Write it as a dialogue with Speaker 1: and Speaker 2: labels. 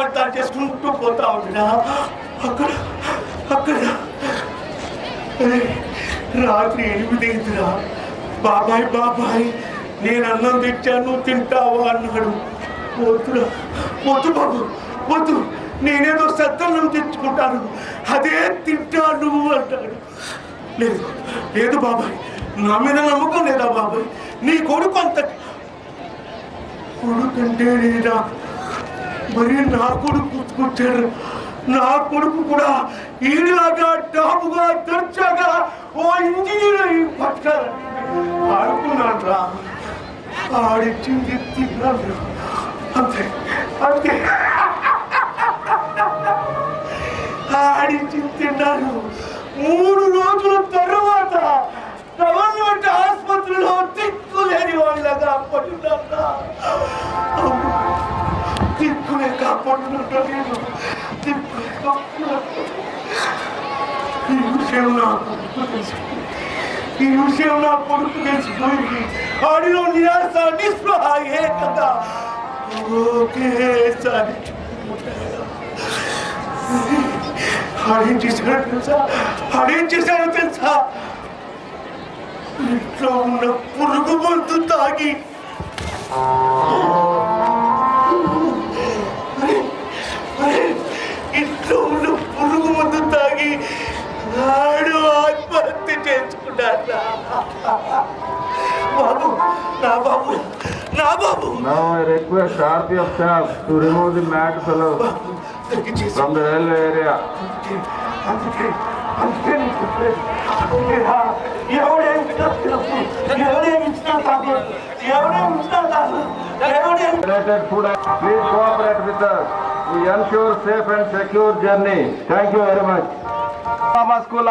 Speaker 1: అర్థం చేసుకుంటూ పోతా ఉంటున్నా. అక్కడ అక్కడ రాత్రి 8 అయిందిరా. బాబాయ్ బాబాయ్ నేను అన్నం తెచ్చాను తింటావా అన్నాడు. వద్దురా, వద్దు బాబు వద్దు, నేనేదో సత్తన్నం తెచ్చుకుంటాను అదే తింటాను అంటాడు. లేదు లేదు బాబాయ్, నా మీద నమ్మకం లేదా బాబాయ్? నీ కొడుకు అంత కొడుకంటే లేదా? మరి నా కొడుకు గుర్తుకొచ్చాడు. నా కొడుకు కూడా ఈలాగా టాపుగా తెచ్చాగా ఓ ఇంజనీర్ పట్టాలని ఆడుకున్నాను రా. ఆడిచ్చింది తిన్నాను అంతే అంతే. ఆడిచ్చింది తిన్నాను. 3 రోజుల తరువాత గవర్నమెంట్ ఆసుపత్రిలో దిక్కులేని వాళ్ళగా పడుతున్నా. దిక్కులే కాపాడుతుంటా నేను. ఈ విషయం నా కొడుకు తెలిసిపోయింది. ఆడిలో నిరాశ నిస్పృహ ఏకంగా ఒకేసారి ఆడేం చేశాడో తెలుసా? ఇంట్లో ఉన్న పురుగు మందు తాగి ఇంట్లో ఉన్న పురుగు మందు తాగి ఆడు ఆత్మహత్య చేసుకున్నాడు. బాబు నా బాబు నా బాబు.
Speaker 2: Now I request RPF staff to remove the mad fellow from the railway area. Related food, please cooperate with us. We ensure safe and secure journey. Thank you very much. School.